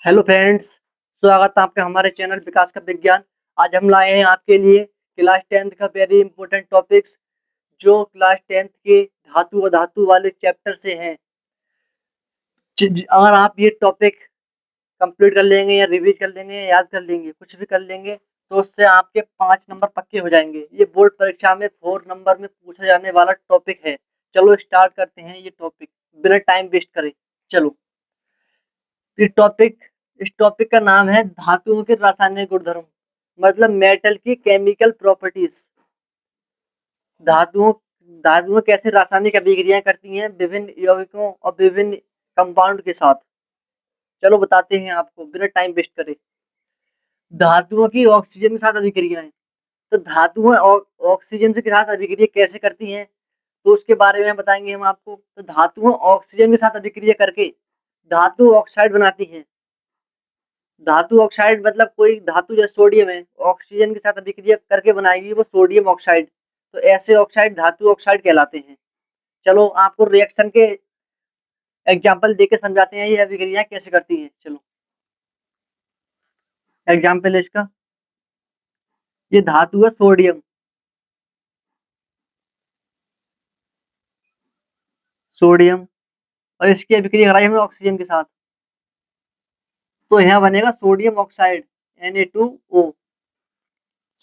Hello friends, स्वागत है आपका हमारे चैनल विकास का विज्ञान। आज हम लाए हैं आपके लिए क्लास 10th का वेरी इंपॉर्टेंट टॉपिक्स जो क्लास 10th के धातु व धातु वाले चैप्टर से हैं। अगर आप ये टॉपिक कंप्लीट कर लेंगे या रिवीज कर लेंगे या याद कर लेंगे, कुछ भी कर लेंगे, तो उससे आपके 5 नंबर पक्के हो जाएंगे। ये बोर्ड परीक्षा में 4 नंबर में पूछा जाने वाला टॉपिक है। चलो स्टार्ट करते हैं ये टॉपिक बिना टाइम वेस्ट करे। चलो, इस टॉपिक इस टॉपिक का नाम है धातुओं के रासायनिक गुणधर्म, मतलब मेटल की केमिकल प्रॉपर्टीज। धातुओं धातुएं कैसे रासायनिक अभिक्रियाएं करती हैं विभिन्न यौगिकों और विभिन्न कंपाउंड के साथ। चलो बताते हैं आपको बिना टाइम वेस्ट करे। धातुओं की ऑक्सीजन के साथ अभिक्रियाएं। तो धातुएं ऑक्सीजन के साथ अभिक्रिया कैसे करती हैं, तो उसके बारे में बताएंगे हम आपको। तो धातुएं ऑक्सीजन के साथ अभिक्रिया करके धातु ऑक्साइड बनाती हैं। धातु ऑक्साइड मतलब कोई धातु जैसे सोडियम है, ऑक्सीजन के साथ अभिक्रिया करके बनाएगी वो सोडियम ऑक्साइड। तो ऐसे ऑक्साइड धातु ऑक्साइड कहलाते हैं। चलो आपको रिएक्शन के एग्जांपल देके समझाते हैं ये अभिक्रिया कैसे करती हैं। चलो एग्जांपल है इसका। ये धातु है सोडियम। सोडियम और इसकी अभिक्रिया कराई हमने ऑक्सीजन के साथ, तो यहाँ बनेगा sodium oxide Na2O।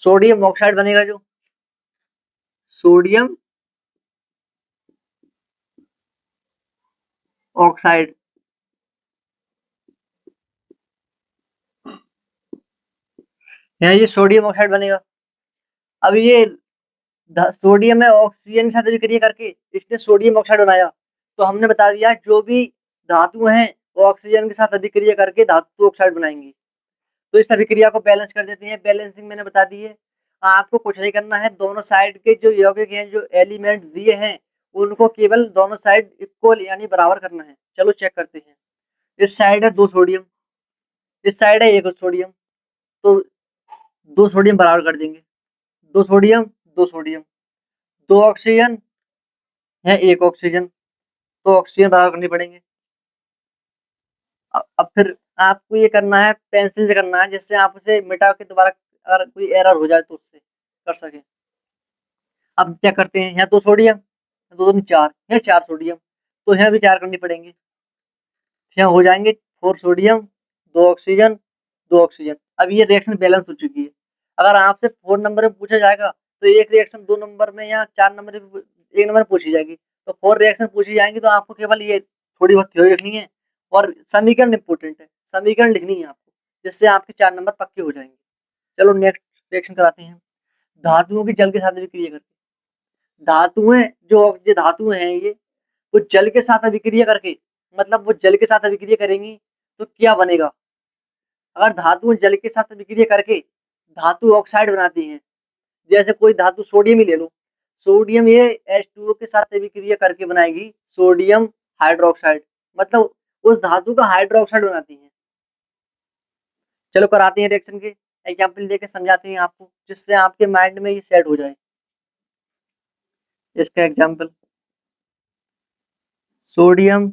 Sodium oxide बनेगा जो सोडियम ऑक्साइड। यहाँ ये सोडियम ऑक्साइड बनेगा। अब ये सोडियम है ऑक्सीजन के साथ अभिक्रिया करके इसने सोडियम ऑक्साइड बनाया। तो हमने बता दिया जो भी धातु हैं वो ऑक्सीजन के साथ अभिक्रिया करके धातु ऑक्साइड बनाएंगी। तो इस अभिक्रिया को बैलेंस कर देते हैं। बैलेंसिंग मैंने बता दी है। आपको कुछ नहीं करना है, दोनों साइड के जो यौगिक हैं, जो एलिमेंट दिए हैं, उनको केवल दोनों साइड इक्वल यानी बराबर करना है। चलो चेक करते हैं। इस साइड है 2 सोडियम, इस साइड है 1 सोडियम। तो 2 सोडियम बराबर कर देंगे। 2 सोडियम 2 सोडियम, 2 ऑक्सीजन है 1 ऑक्सीजन, तो ऑक्सीजन बराबर करनी पड़ेंगे। अब फिर आपको ये करना है, पेंसिल से करना है, जिससे आप उसे मिटा के दोबारा अगर कोई एरर हो जाए तो उससे कर सके। अब क्या करते हैं, यहाँ 2 सोडियम, दो दूनी 4, है 4 सोडियम, तो यहाँ भी 4 करनी पड़ेंगे। यहाँ हो जाएंगे 4 सोडियम, 2 ऑक्सीजन, 2 ऑक्सीजन। अब ये रिएक्शन बैलेंस हो चुकी है। अगर आपसे 4 नंबर में पूछा जाएगा तो एक रिएक्शन 2 नंबर में या 4 नंबर में, 1 नंबर में पूछी जाएगी। तो 4 रिएक्शन पूछी जाएंगी तो आपको केवल ये थोड़ी बहुत थ्योरी लिखनी है और समीकरण इंपोर्टेंट है, समीकरण लिखनी है आपको, जिससे आपके 4 नंबर पक्के हो जाएंगे। चलो नेक्स्ट रिएक्शन कराते हैं। धातुओं की जल के साथ अभिक्रिया करके। धातुएं जो धातुएं हैं ये, वो जल के साथ अभिक्रिया करके, मतलब वो जल के साथ अभिक्रिया करेंगी तो क्या बनेगा। अगर धातुएं जल के साथ अभिक्रिया करके धातु ऑक्साइड बनाती हैं, जैसे कोई धातु सोडियम ही ले लो, सोडियम ये H2O के साथ अभिक्रिया करके बनाएगी सोडियम हाइड्रोक्साइड, मतलब उस धातु का हाइड्रोक्साइड बनाती है। चलो कराते हैं रिएक्शन के एग्जाम्पल देके समझाते हैं आपको, जिससे आपके माइंड में ये सेट हो जाए। इसका एग्जाम्पल सोडियम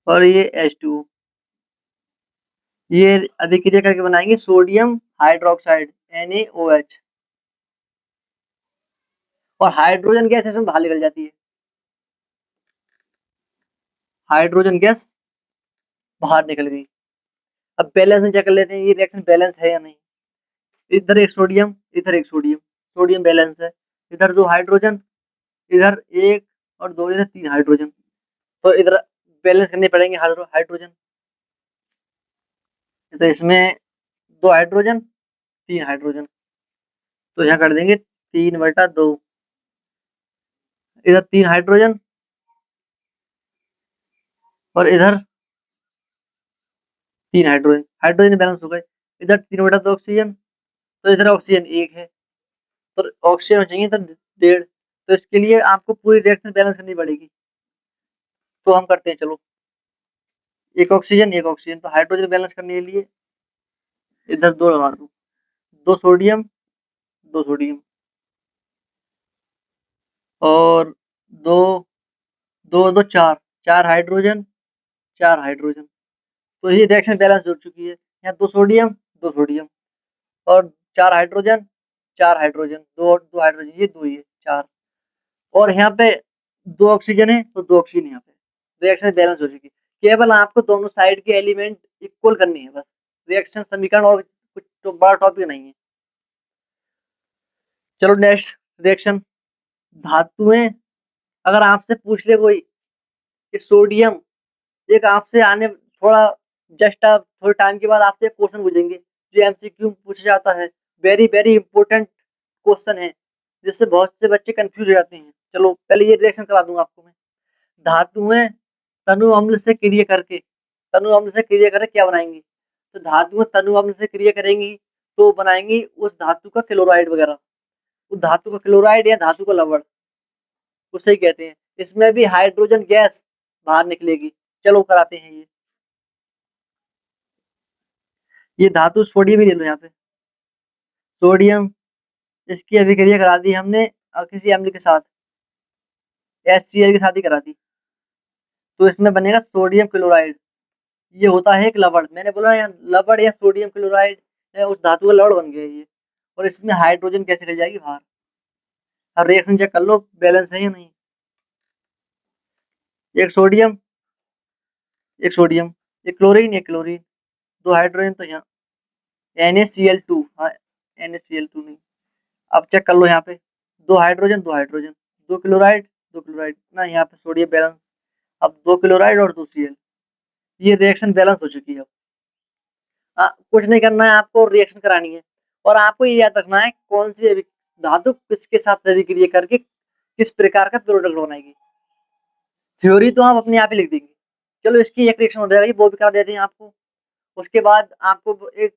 और ये H2O, ये अभिक्रिया करके बनाएंगे सोडियम हाइड्रोक्साइड NaOH। और हाइड्रोजन गैस इसमें बाहर निकल जाती है। हाइड्रोजन गैस बाहर निकल गई। अब बैलेंस चेक कर लेते हैं ये रिएक्शन बैलेंस है या नहीं। इधर एक सोडियम, इधर एक सोडियम, सोडियम बैलेंस है। इधर 2 हाइड्रोजन, इधर 1 और 2, इधर 3 हाइड्रोजन, तो इधर बैलेंस करने पड़ेंगे हाइड्रोजन। तो इसमें 2 हाइड्रोजन, 3 हाइड्रोजन, तो यहाँ कर देंगे 3/2। इधर 3 हाइड्रोजन और इधर 3 हाइड्रोजन, हाइड्रोजन बैलेंस हो गए। इधर 3/2 ऑक्सीजन, तो इधर ऑक्सीजन 1 है, तो ऑक्सीजन चाहिए इधर 1.5। तो इसके लिए आपको पूरी रिएक्शन बैलेंस करनी पड़ेगी। तो हम करते हैं, चलो 1 ऑक्सीजन 1 ऑक्सीजन, तो हाइड्रोजन बैलेंस करने के लिए इधर 2 लगा दो। 2 सोडियम 2 सोडियम और दो दो दो 4, 4 हाइड्रोजन 4 हाइड्रोजन, तो ये रिएक्शन बैलेंस हो चुकी है। यहाँ 2 सोडियम, 2 सोडियम और 4 हाइड्रोजन, 4 हाइड्रोजन, 2 हाइड्रोजन, ये 2 ही है, 4 और यहाँ पे 2 ऑक्सीजन है, तो 2 ऑक्सीजन यहाँ पे। रिएक्शन बैलेंस हो चुकी है। केवल आपको दोनों साइड के एलिमेंट इक्वल करनी है बस। रिएक्शन समीकरण और कुछ तो बड़ा टॉपिक नहीं है। चलो नेक्स्ट रिएक्शन, धातुएं। अगर आपसे पूछ ले कोई कि सोडियम, एक आपसे आने थोड़ा जस्ट थोड़े टाइम के बाद आपसे एक क्वेश्चन पूछेंगे जो एमसीक्यू पूछा जाता है, वेरी वेरी इंपॉर्टेंट क्वेश्चन है, जिससे बहुत से बच्चे कंफ्यूज हो जाते हैं। चलो पहले ये रिएक्शन करा दूंगा आपको मैं। धातुएं तनु अम्ल से क्रिया करके, तनु अम्ल से क्रिया करके क्या बनाएंगी? तो धातुएं तनु अम्ल से क्रिया करेंगी तो बनाएंगी उस धातु का क्लोराइड वगैरह। उस धातु का क्लोराइड या धातु का लवण, उसे ही कहते हैं। इसमें भी हाइड्रोजन गैस बाहर निकलेगी। चलो कराते हैं ये धातु सोडियम ही ले लो यहाँ पे। सोडियम, इसकी अभिक्रिया करा दी हमने किसी अम्ल के साथ, HCl के साथ ही करा दी, तो इसमें बनेगा सोडियम क्लोराइड। ये होता है एक लवण, मैंने बोला यहाँ लवण या सोडियम क्लोराइड या उस धातु का लवण बन गया ये। और इसमें हाइड्रोजन कैसे रह जाएगी बाहर। अब रिएक्शन चेक कर लो बैलेंस है या नहीं। एक सोडियम, एक सोडियम, एक क्लोरीन, एक क्लोरीन, 2 हाइड्रोजन, तो यहाँ NaCl2, हाँ NaCl2 नहीं। अब चेक कर लो यहाँ पे, 2 हाइड्रोजन, 2 हाइड्रोजन, 2 क्लोराइड, 2 क्लोराइड ना, यहाँ पे सोडियम बैलेंस। अब 2 क्लोराइड और 2 Cl, ये रिएक्शन बैलेंस हो चुकी है। अब कुछ नहीं करना है आपको, रिएक्शन करानी है। और आपको ये याद रखना है कौन सी धातु किसके साथ अभिक्रिया करके किस प्रकार का प्रोडक्ट बनाएगी। थ्योरी तो आप अपने आप ही लिख देंगे। चलो इसकी एक रिएक्शन हो जाएगी, वो भी करा देते हैं आपको। उसके बाद आपको एक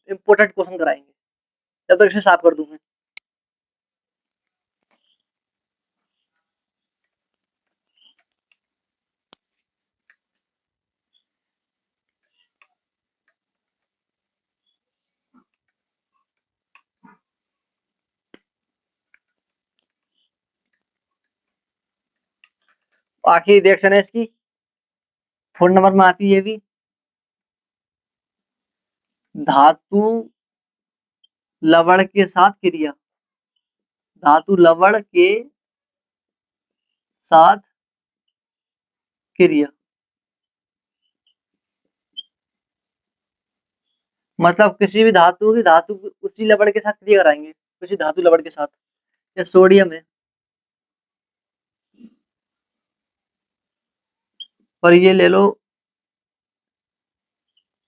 इम्पोर्टेंट क्वेश्चन कराएंगे, जब तक इसे साफ कर दूंगा। आखिरी रिएक्शन है इसकी, 4 नंबर में आती है ये भी। धातु लवण के साथ क्रिया, धातु लवण के साथ क्रिया, मतलब किसी भी धातु उसी लवण के साथ क्रिया कराएंगे, किसी धातु लवण के साथ। या सोडियम है और ये ले लो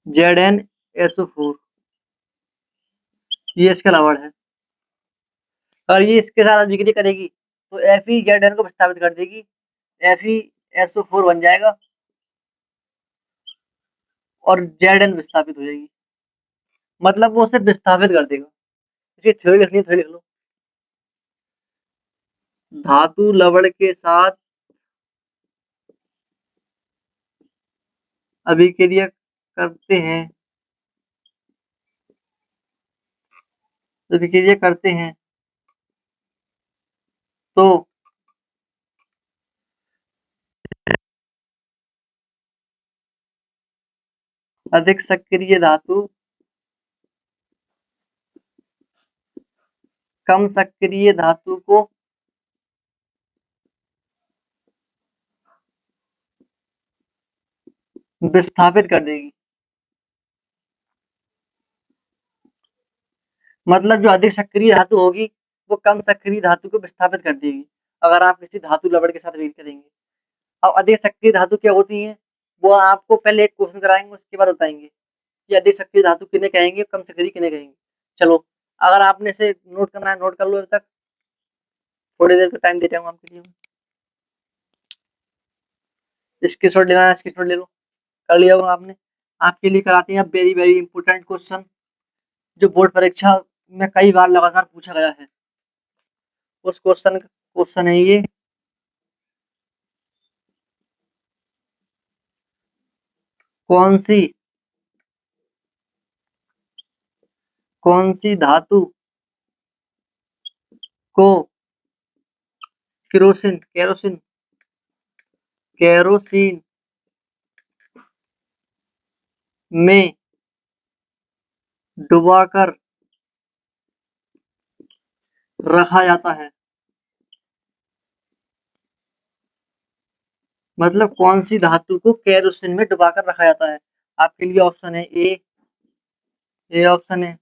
ZnSO4, ये इसका लवण है। और ये इसके साथ अभिक्रिया करेगी तो FeZn को विस्थापित कर देगी, FeSO4 बन जाएगा और Zn विस्थापित हो जाएगी। मतलब वो उसे विस्थापित कर देगा। इसकी थ्योरी लिखनी है, थ्योरी लिख लो। धातु लवण के साथ अभिक्रिया करते हैं, अभिक्रिया करते हैं तो अधिक सक्रिय धातु कम सक्रिय धातु को विस्थापित कर देगी। मतलब जो अधिक सक्रिय धातु होगी वो कम सक्रिय धातु को विस्थापित कर देगी, अगर आप किसी धातु लवण के साथ अभिक्रिया करेंगे। अब अधिक सक्रिय धातु क्या होती है, वो आपको पहले एक क्वेश्चन कराएंगे, उसके बाद बताएंगे कि अधिक सक्रिय धातु किन्हें कहेंगे, कम सक्रिय किन्हें कहेंगे। चलो अगर आपने इसे नोट करना है नोट कर लो, अभी तक थोड़ी देर का टाइम देता हूँ आपके लिए। स्क्रीनशॉट लेना है स्क्रीनशॉट ले लो, कर लिया होगा आपने। आपके लिए कराते हैं वेरी वेरी इंपॉर्टेंट क्वेश्चन, जो बोर्ड परीक्षा में कई बार लगातार पूछा गया है। उस क्वेश्चन है ये, कौन सी कौन सी धातु को केरोसिन केरोसिन केरोसिन में डुबाकर रखा जाता है। मतलब कौन सी धातु को केरोसिन में डुबाकर रखा जाता है? आपके लिए ऑप्शन है ए ऑप्शन है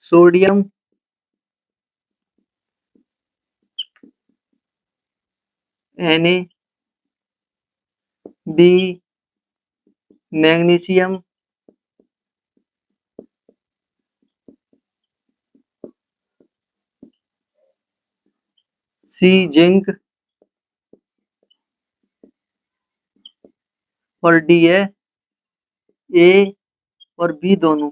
सोडियम, Na, बी मैग्नीशियम, सी जिंक और डी है ए और बी दोनों।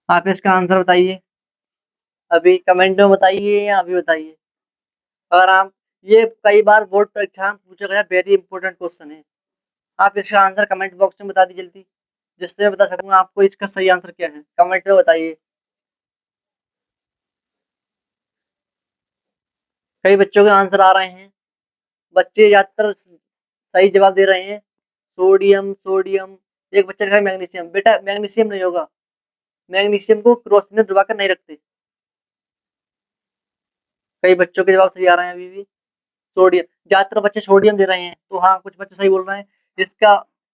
आप इसका आंसर बताइए, अभी कमेंट में बताइए या अभी बताइए। अगर आप, ये कई बार बोर्ड परीक्षा में पूछा गया वेरी इंपॉर्टेंट क्वेश्चन है। आप इसका आंसर कमेंट बॉक्स में बता दीजिए जल्दी, जिससे मैं बता सकूंगा आपको इसका सही आंसर क्या है। कमेंट में बताइए। कई बच्चों के आंसर आ रहे हैं, बच्चे ज्यादातर सही जवाब दे रहे हैं। सोडियम सोडियम, एक बच्चा लिखा है मैग्नीशियम। बेटा मैग्नीशियम नहीं होगा, मैग्नीशियम को क्रोसिन में डुबा कर नहीं रखते। कई बच्चों के जवाब सही आ रहे हैं अभी भी। सोडियम, ज्यादातर बच्चे सोडियम दे रहे हैं, तो हाँ कुछ बच्चे सही बोल रहे हैं। इसका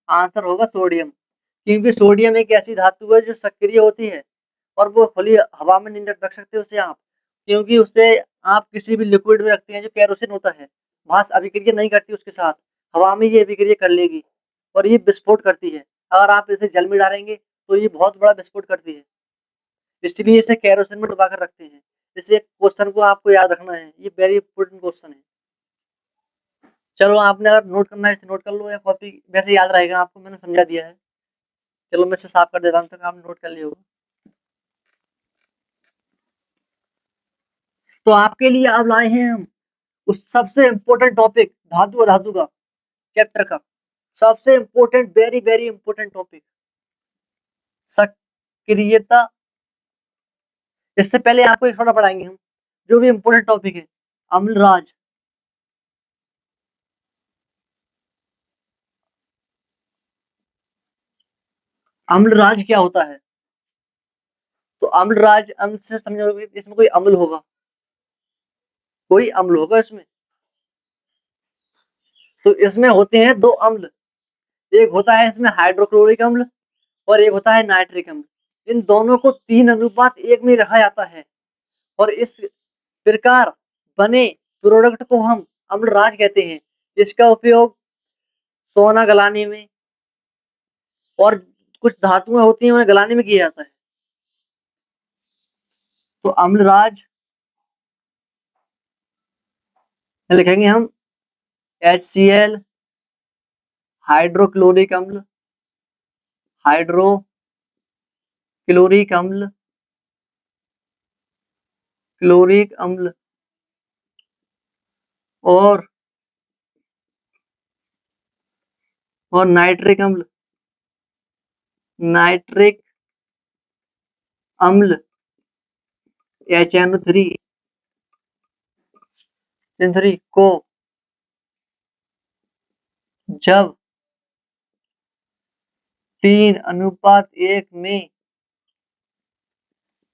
आंसर होगा सोडियम, क्योंकि सोडियम एक ऐसी धातु है जो सक्रिय होती है और वो खुली हवा में नहीं रख सकते उसे आप, क्योंकि उसे आप किसी भी लिक्विड में रखते हैं जो केरोसिन होता है, वहां से अभिक्रिया नहीं करती उसके साथ, हवा में ये अभिक्रिया कर लेगी और ये विस्फोट करती है। अगर आप इसे जल में डालेंगे तो ये बहुत बड़ा विस्फोट करती है, इसलिए इसे केरोसिन में डुबा कर रखते हैं। इसे क्वेश्चन को आपको याद रखना है, ये वेरी इंपोर्टेंट क्वेश्चन है। चलो आपने अगर नोट करना है इसे नोट कर लो, या कॉपी वैसे याद रहेगा आपको, मैंने समझा दिया है। चलो मैं इसे साफ कर देता हूँ, तक आपने नोट कर लिया होगा। तो आपके लिए अब लाए हैं हम उस सबसे इंपॉर्टेंट टॉपिक, धातु अधातु का चैप्टर का सबसे important, very very important topic, सक्रियता। इससे पहले आपको एक थोड़ा पढ़ाएंगे हम जो भी इंपॉर्टेंट टॉपिक है, अम्लराज। अम्लराज क्या होता है? तो अम्लराज, अम्ल से समझोगे इसमें कोई अम्ल होगा, कोई अम्ल होगा इसमें। तो इसमें होते हैं दो अम्ल, एक होता है इसमें हाइड्रोक्लोरिक अम्ल और एक होता है नाइट्रिक अम्ल। इन दोनों को 3:1 में रखा जाता है और इस प्रकार बने प्रोडक्ट को हम अम्लराज कहते हैं। इसका उपयोग सोना गलाने में और कुछ धातुएं होती हैं उन्हें गलाने में किया जाता है। तो अम्लराज लिखेंगे हम HCl, हाइड्रोक्लोरिक अम्ल, हाइड्रोक्लोरिक अम्ल, क्लोरिक अम्ल और नाइट्रिक अम्ल, नाइट्रिक अम्ल HNO3 को जब 3:1 में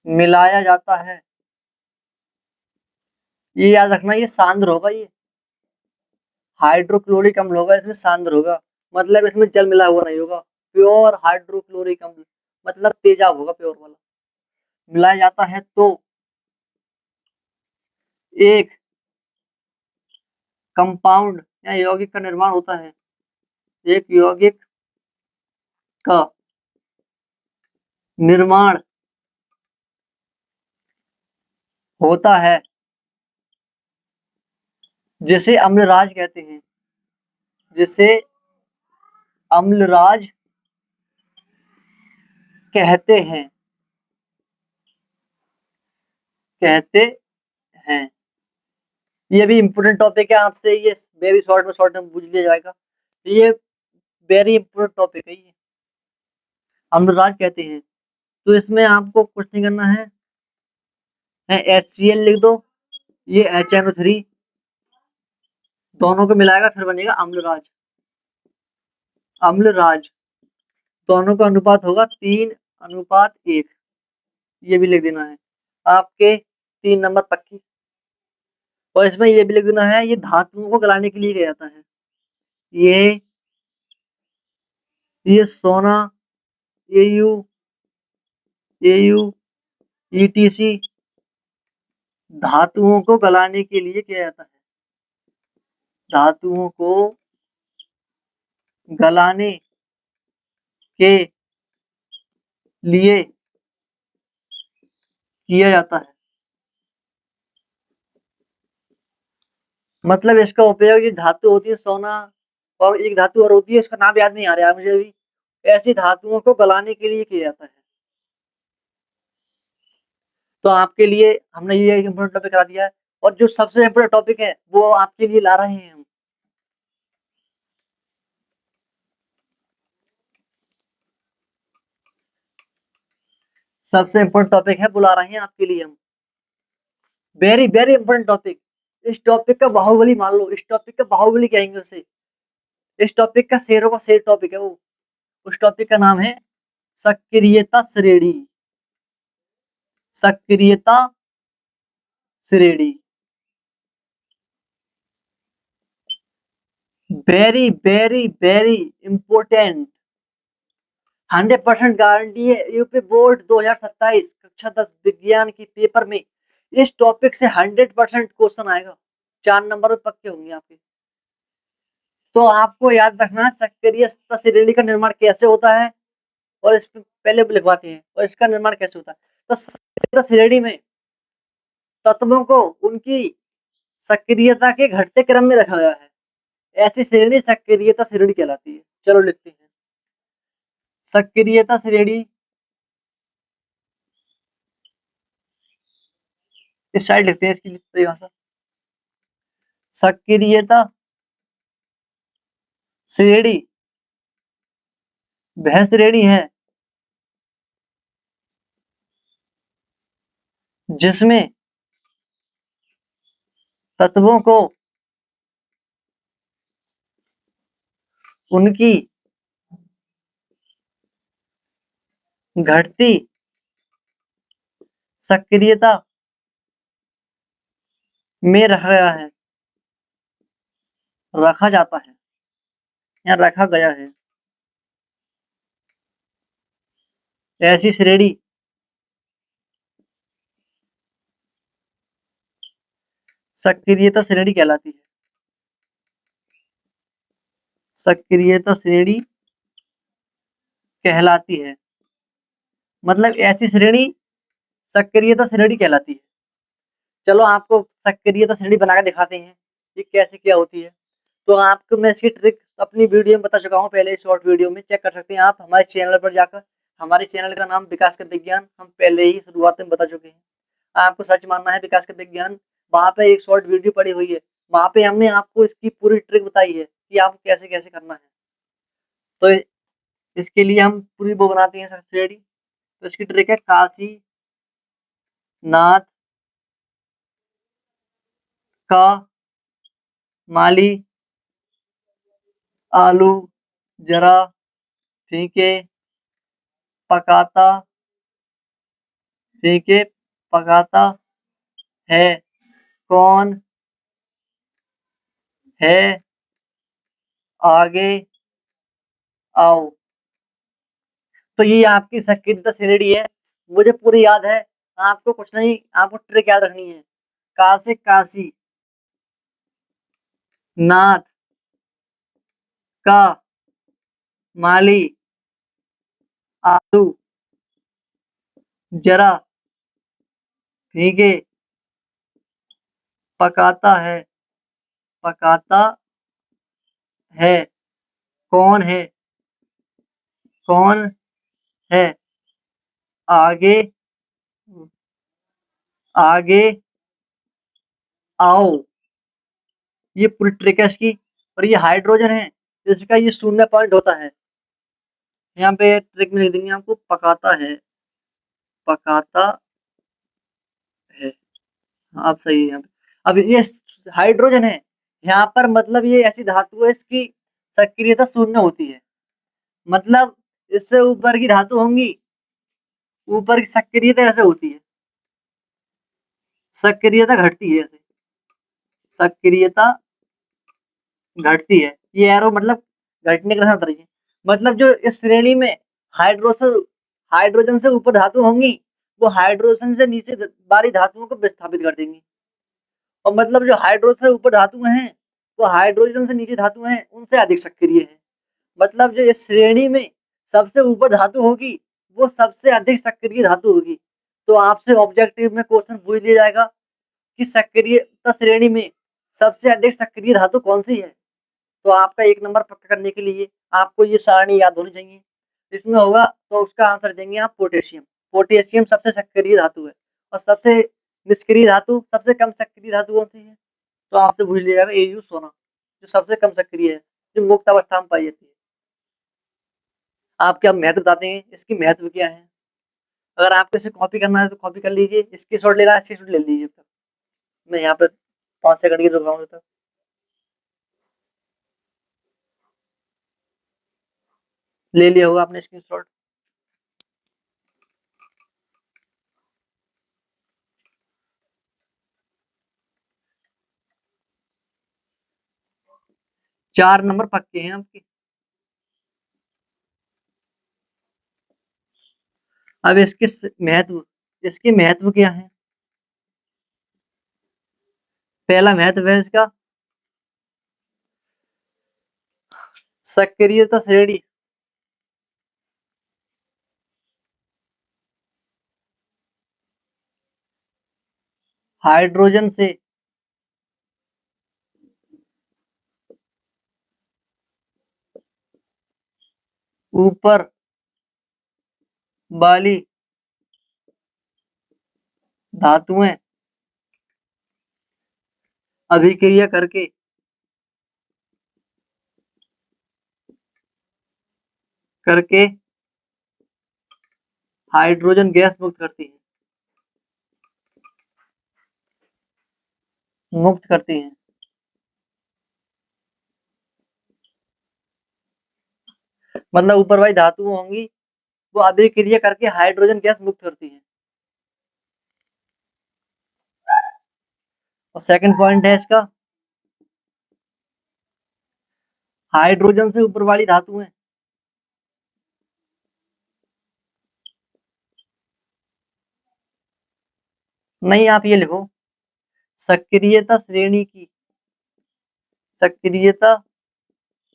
मिलाया जाता है, ये याद रखना, ये सांद्र होगा, ये हाइड्रोक्लोरिक अम्ल होगा, इसमें सांद्र होगा, मतलब इसमें जल मिला हुआ नहीं होगा। प्योर हाइड्रोक्लोरिक अम्ल मतलब तेजाब होगा, प्योर वाला। मिलाया जाता है तो एक कंपाउंड या यौगिक का निर्माण होता है, एक यौगिक का निर्माण होता है जिसे अम्लराज कहते हैं, जिसे अम्लराज कहते हैं, कहते हैं। ये भी इंपोर्टेंट टॉपिक है, आपसे ये वेरी शॉर्ट में पूछ लिया जाएगा। ये वेरी इंपोर्टेंट टॉपिक है, ये अम्लराज कहते हैं। तो इसमें आपको कुछ नहीं करना है, HCl लिख दो, ये HNO3 दोनों को मिलाएगा फिर बनेगा अम्लराज। अम्लराज, दोनों का अनुपात होगा 3:1। ये भी लिख देना है आपके 3 नंबर पक्की। और इसमें ये भी लिख देना है, ये धातुओं को गलाने के लिए किया जाता है। ये सोना, एयू, ईटीसी धातुओं को गलाने के लिए किया जाता है। धातुओं को गलाने के लिए किया जाता है। मतलब इसका उपयोग, ये धातु होती है सोना, और एक धातु और होती है, उसका नाम याद नहीं आ रहा है मुझे अभी। ऐसी धातुओं को गलाने के लिए किया जाता है। तो आपके लिए हमने ये इम्पोर्टेंट टॉपिक करा दिया है, और जो सबसे इम्पोर्टेंट टॉपिक है वो आपके लिए ला रहे हैं हम। सबसे इम्पोर्टेंट टॉपिक है, बुला रहे हैं आपके लिए हम। Very very important topic. इस टॉपिक का बाहुबली मान लो, इस टॉपिक का बाहुबली कहेंगे उसे। इस टॉपिक का शेरों का शेर टॉपिक है वो। उस टॉपिक का नाम है सक्रियता श्रेणी। सक्रियता श्रेणी। Very very very important. 100% guarantee है, यूपी बोर्ड 2027 कक्षा 10 विज्ञान की पेपर में इस टॉपिक से 100% क्वेश्चन आएगा। 4 नंबर में पक्के होंगे आपके। तो आपको याद रखना है सक्रिय श्रेणी का निर्माण कैसे होता है, और इस पे पहले लिखवाते हैं, और इसका निर्माण कैसे होता है। तो सक्रिय श्रेणी में तत्वों को उनकी सक्रियता के घटते क्रम में रखा गया है। ऐसी श्रेणी सक्रियता श्रेणी कहलाती है। चलो लिखते हैं, सक्रियता श्रेणी। इस साइड लिखते हैं इसकी परिभाषा। सक्रियता श्रेणी वह श्रेणी है जिसमें तत्वों को उनकी घटती सक्रियता में रखा गया है, रखा जाता है या रखा गया है। ऐसी श्रेणी सक्रियता श्रेणी कहलाती है। सक्रियता श्रेणी कहलाती है, मतलब ऐसी श्रेणी सक्रियता श्रेणी कहलाती है। चलो आपको सक्रियता श्रेणी बनाकर दिखाते हैं ये कैसे क्या होती है। तो आपको मैं इसकी ट्रिक अपनी वीडियो में बता चुका हूँ पहले, शॉर्ट वीडियो में चेक कर सकते हैं आप हमारे चैनल पर जाकर। हमारे चैनल का नाम विकास का विज्ञान, हम पहले ही शुरुआत में बता चुके हैं। आपको सर्च मारना है विकास का विज्ञान, वहां पे एक शॉर्ट वीडियो पड़ी हुई है, वहां पे हमने आपको इसकी पूरी ट्रिक बताई है कि आपको कैसे कैसे करना है। तो इसके लिए हम पूरी वो बनाते हैं श्रेणी। तो इसकी ट्रिक है काशी नाथ का माली आलू जरा फीके पकाता, फीके पकाता है कौन है आगे आओ। तो ये आपकी सक्रियता श्रेणी है, मुझे पूरी याद है। आपको कुछ नहीं, आपको ट्रिक याद रखनी है। का से काशी, नाथ का माली आलू जरा फीके पकाता है, पकाता है कौन है, कौन है आगे, आगे आओ। ये पूरी ट्रिक है इसकी। और ये हाइड्रोजन है, इसका ये 0 पॉइंट होता है। यहाँ पे ट्रिक में लिख देंगे आपको पकाता है, पकाता है। आप सही है यहाँ पे। अब ये हाइड्रोजन है यहाँ पर, मतलब ये ऐसी धातु है इसकी सक्रियता 0 होती है। मतलब इससे ऊपर की धातु होंगी, ऊपर की सक्रियता ऐसे होती है, सक्रियता घटती है ऐसे, सक्रियता घटती है। ये एरो मतलब घटने का तरीके, मतलब जो इस श्रेणी में हाइड्रोजन हाइड्रोजन से ऊपर धातु होंगी, वो हाइड्रोजन से नीचे वाली धातुओं को विस्थापित कर देंगी। और मतलब जो हाइड्रोजन से ऊपर धातुएं हैं, वो हाइड्रोजन से नीचे धातुएं हैं उनसे अधिक सक्रिय है। मतलब जो इस श्रेणी में सबसे ऊपर धातु होगी, वो सबसे अधिक सक्रिय धातु होगी। तो आपसे ऑब्जेक्टिव में क्वेश्चन पूछ लिया जाएगा कि सक्रियता श्रेणी में सबसे अधिक सक्रिय धातु कौन सी है। तो आपका 1 नंबर पक्का करने के लिए आपको ये सारणी याद होनी चाहिए। इसमें होगा तो उसका आंसर देंगे आप पोटेशियम। पोटेशियम सबसे सक्रिय धातु है। और सबसे निष्क्रिय धातु, सबसे कम सक्रिय धातु कौन सी है? तो आपसे पूछ लिया जाएगा एयू सोना, जो सबसे कम सक्रिय है, जो मुक्त अवस्था में पाई जाती है। आपके अब महत्व बताते हैं, इसकी महत्व क्या है। अगर आपको इसे कॉपी करना है तो कॉपी कर लीजिए, स्क्रीनशॉट लेना है स्क्रीनशॉट ले लीजिए। मैं यहाँ पर 5 सेकंड की रुक रहा हूँ तक। ले लिया होगा आपने स्क्रीनशॉट। चार नंबर पक्के हैं आपके। अब इसके महत्व क्या है। पहला महत्व है इसका सक्रियता श्रेणी। हाइड्रोजन से ऊपर वाली धातुएं अभिक्रिया करके हाइड्रोजन गैस मुक्त करती हैं। मतलब ऊपर वाली धातु होंगी, वो अभिक्रिया करके हाइड्रोजन गैस मुक्त करती हैं। और सेकंड पॉइंट है इसका हाइड्रोजन से ऊपर वाली धातुएं नहीं, आप ये लिखो सक्रियता श्रेणी की, सक्रियता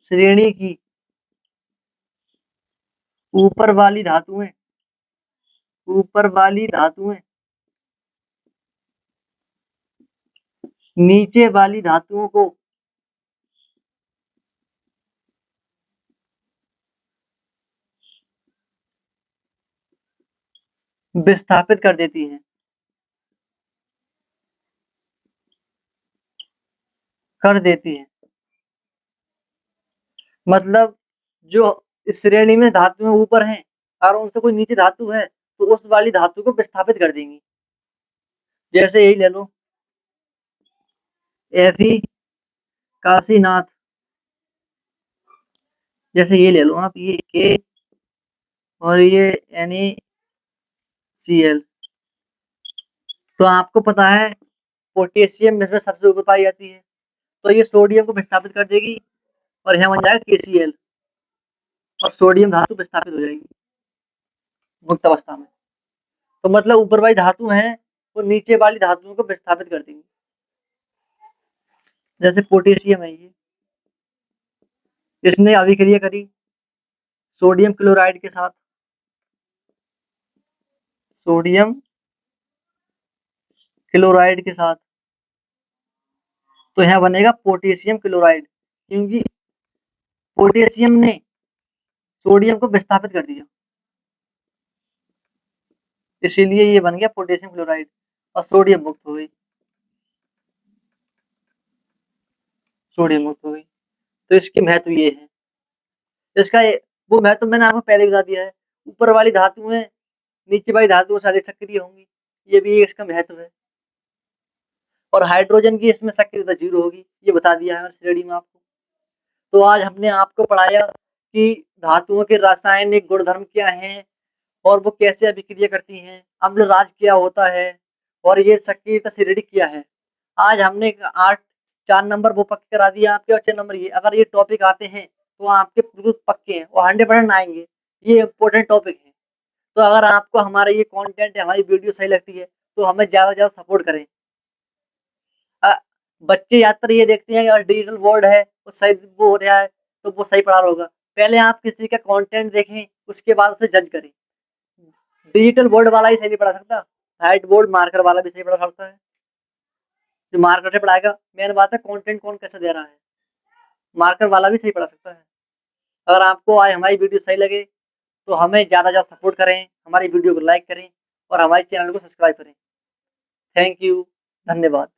श्रेणी की ऊपर वाली धातुएं, ऊपर वाली धातुएं नीचे वाली धातुओं को विस्थापित कर देती हैं, कर देती हैं। मतलब जो इस श्रेणी में धातुएं ऊपर हैं और उनसे कोई नीचे धातु है, तो उस वाली धातु को विस्थापित कर देंगी। जैसे यही ले लो एफी काशीनाथ, जैसे ये ले लो आप, ये के और ये NaCl। तो आपको पता है पोटेशियम इसमें सबसे ऊपर पाई जाती है, तो ये सोडियम को विस्थापित कर देगी और यहाँ बन जाएगा KCl और सोडियम धातु विस्थापित हो जाएगी मुक्त अवस्था में। तो मतलब ऊपर वाली धातु है वो नीचे वाली धातुओं को विस्थापित कर देंगी। जैसे पोटेशियम है, ये इसने अभिक्रिया करी सोडियम क्लोराइड के साथ, सोडियम क्लोराइड के साथ, तो यहाँ बनेगा पोटेशियम क्लोराइड, क्योंकि पोटेशियम ने सोडियम को विस्थापित कर दिया, इसीलिए ये बन गया पोटेशियम क्लोराइड और सोडियम मुक्त हो गई, सोडियम मुक्त हो गई। तो इसकी महत्व ये है, इसका वो महत्व मैंने आपको पहले बता दिया है। ऊपर वाली धातुएं नीचे वाली धातुओं से अधिक सक्रिय होंगी, ये भी इसका महत्व है। और हाइड्रोजन की इसमें सक्रियता 0 होगी, ये बता दिया है श्रेणी में आपको। तो आज हमने आपको पढ़ाया कि धातुओं के रासायनिक गुणधर्म क्या हैं और वो कैसे अभिक्रिया करती हैं, अम्लराज क्या होता है और ये सक्रियता एसिडिटी क्या है। आज हमने 8 4 नंबर वो पक्के करा दिए आपके और 6 नंबर ये। अगर ये टॉपिक आते हैं तो आपके बिल्कुल पक्के हैं और 100% आएँगे। ये इम्पोर्टेंट टॉपिक है। तो अगर आपको हमारा ये कंटेंट, हमारी वीडियो सही लगती है तो हमें ज़्यादा से ज़्यादा सपोर्ट करें। अ, बच्चे ज़्यादातर ये देखते हैं कि अगर डिजिटल बोर्ड है वो सही वो हो रहा है तो वो सही पढ़ा रहा होगा। पहले आप किसी का कंटेंट देखें, उसके बाद उसे जज करें। डिजिटल बोर्ड वाला ही सही नहीं पढ़ा सकता, व्हाइट बोर्ड मार्कर वाला भी सही पढ़ा सकता है। जो मार्कर से पढ़ाएगा, मेन बात है कंटेंट कौन कैसे दे रहा है, मार्कर वाला भी सही पढ़ा सकता है। अगर आपको आज हमारी वीडियो सही लगे तो हमें ज़्यादा से ज़्यादा सपोर्ट करें, हमारी वीडियो को लाइक करें और हमारे चैनल को सब्सक्राइब करें। थैंक यू, धन्यवाद।